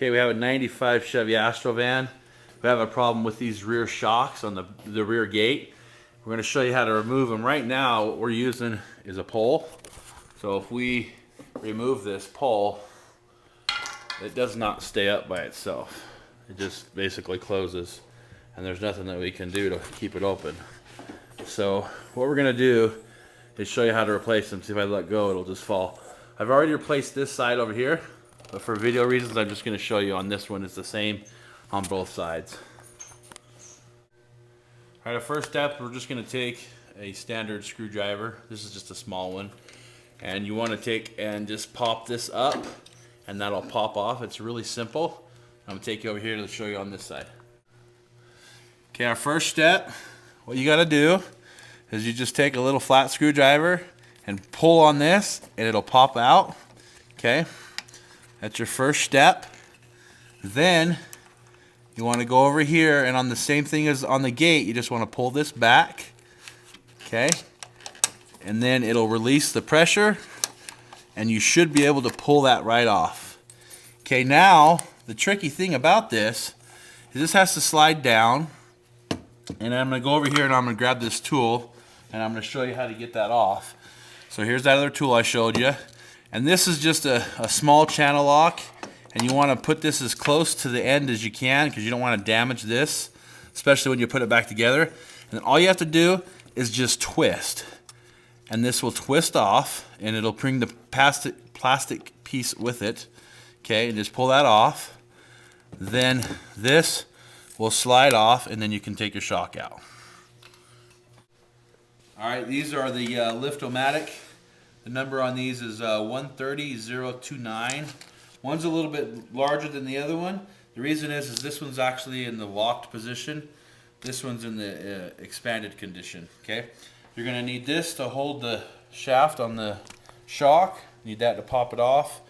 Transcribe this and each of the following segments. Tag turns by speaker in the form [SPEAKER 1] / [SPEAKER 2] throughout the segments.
[SPEAKER 1] Okay, we have a 95 Chevy Astrovan. We have a problem with these rear shocks on the rear gate. We're going to show you how to remove them. Right now, what we're using is a pole. So if we remove this pole, it does not stay up by itself. It just basically closes, and there's nothing that we can do to keep it open. So what we're going to do is show you how to replace them. See, if I let go, it'll just fall. I've already replaced this side over here, but for video reasons, I'm just going to show you on this one. It's the same on both sides. All right, the first step, we're just going to take a standard screwdriver. This is just a small one. And you want to take and just pop this up, and that'll pop off. It's really simple. I'm going to take you over here to show you on this side. Okay, our first step, what you got to do is you just take a little flat screwdriver and pull on this, and it'll pop out. Okay, that's your first step. Then you want to go over here, and on the same thing as on the gate, you just want to pull this back. Okay, and then it'll release the pressure, and you should be able to pull that right off. Okay, now the tricky thing about this is this has to slide down, and I'm going to go over here and I'm going to grab this tool, and I'm going to show you how to get that off. So here's that other tool I showed you, and this is just a small channel lock, and you want to put this as close to the end as you can because you don't want to damage this, especially when you put it back together. And then all you have to do is just twist, and this will twist off, and it'll bring the plastic piece with it. Okay, and just pull that off. Then this will slide off, and then you can take your shock out. All right, these are the Lift-O-Matic. The number on these is 130029. One's a little bit larger than the other one. The reason is this one's actually in the locked position. This one's in the expanded condition. Okay, you're going to need this to hold the shaft on the shock. Need that to pop it off.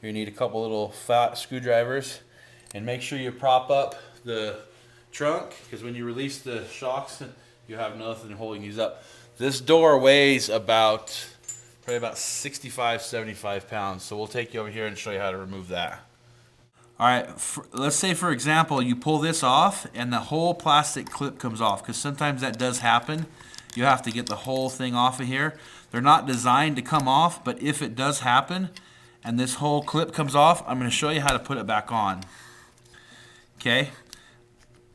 [SPEAKER 1] You need a couple little fat screwdrivers, and make sure you prop up the trunk, because when you release the shocks, you have nothing holding these up. This door weighs probably about 65, 75 pounds. So we'll take you over here and show you how to remove that. All right, let's say for example, you pull this off and the whole plastic clip comes off, because sometimes that does happen. You have to get the whole thing off of here. They're not designed to come off, but if it does happen and this whole clip comes off, I'm going to show you how to put it back on. Okay,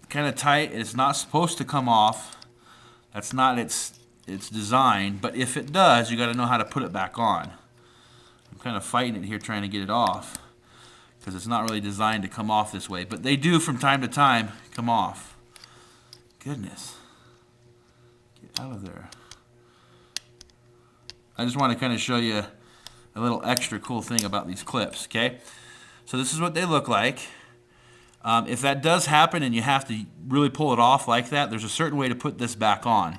[SPEAKER 1] kind of tight. It's not supposed to come off. That's not its design, but if it does, you got to know how to put it back on. I'm kind of fighting it here, trying to get it off, because it's not really designed to come off this way, but they do from time to time come off. Goodness, get out of there. I just want to kind of show you a little extra cool thing about these clips. Okay, so this is what they look like. If that does happen and you have to really pull it off like that, there's a certain way to put this back on.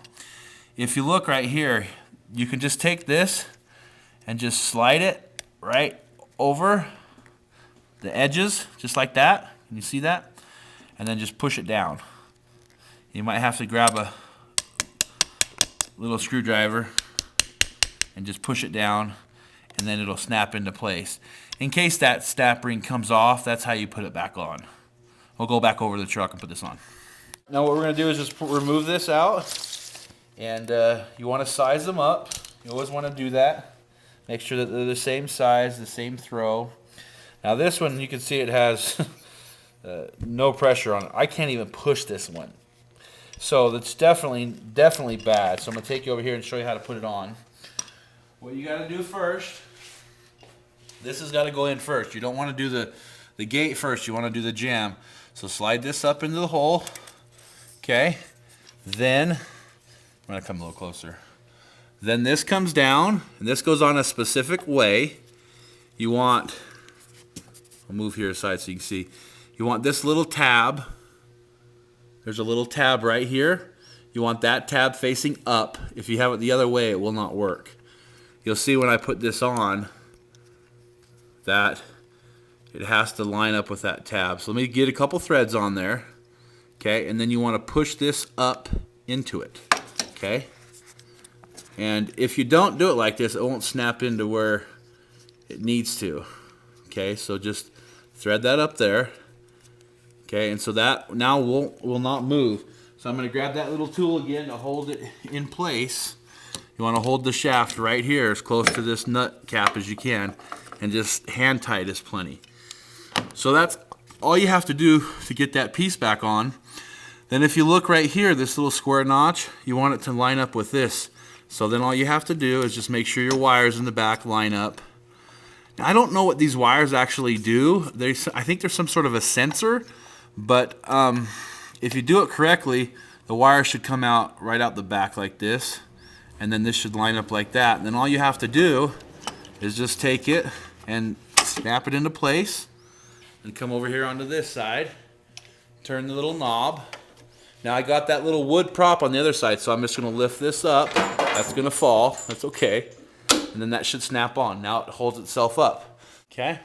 [SPEAKER 1] If you look right here, you can just take this and just slide it right over the edges, just like that. Can you see that? And then just push it down. You might have to grab a little screwdriver and just push it down, and then it'll snap into place. In case that snap ring comes off, that's how you put it back on. We'll go back over to the truck and put this on. Now what we're going to do is just remove this out. And you want to size them up. You always want to do that. Make sure that they're the same size, the same throw. Now this one, you can see it has no pressure on it. I can't even push this one. So that's definitely bad. So I'm going to take you over here and show you how to put it on. What you got to do first, this has got to go in first. You don't want to do the gate first. You want to do the jam. So slide this up into the hole. Okay. Then I'm going to come a little closer. Then this comes down, and this goes on a specific way. You want, I'll move here aside so you can see. You want this little tab. There's a little tab right here. You want that tab facing up. If you have it the other way, it will not work. You'll see when I put this on that it has to line up with that tab. So let me get a couple threads on there. Okay, and then you want to push this up into it. Okay, and if you don't do it like this, it won't snap into where it needs to. Okay, so just thread that up there. Okay, and so that now will not move. So I'm going to grab that little tool again to hold it in place. You want to hold the shaft right here as close to this nut cap as you can, and just hand tight is plenty. So that's all you have to do to get that piece back on. Then if you look right here, this little square notch, you want it to line up with this. So then all you have to do is just make sure your wires in the back line up. Now, I don't know what these wires actually do. I think there's some sort of a sensor, but if you do it correctly, the wire should come out right out the back like this, and then this should line up like that. And then all you have to do is just take it and snap it into place, and come over here onto this side, turn the little knob. Now I got that little wood prop on the other side, so I'm just going to lift this up. That's going to fall. That's okay. And then that should snap on. Now it holds itself up. Okay?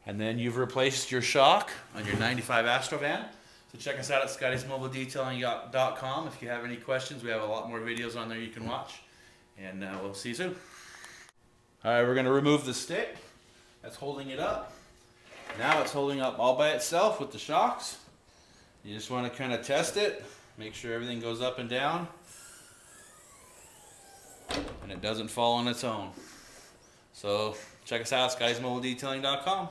[SPEAKER 1] And then you've replaced your shock on your 95 Astrovan. So check us out at scottysmobiledetailing.com. If you have any questions, we have a lot more videos on there you can watch. And we'll see you soon. All right, we're going to remove the stick that's holding it up. Now it's holding up all by itself with the shocks. You just want to kind of test it, make sure everything goes up and down, and it doesn't fall on its own. So check us out, scottysmobiledetailing.com.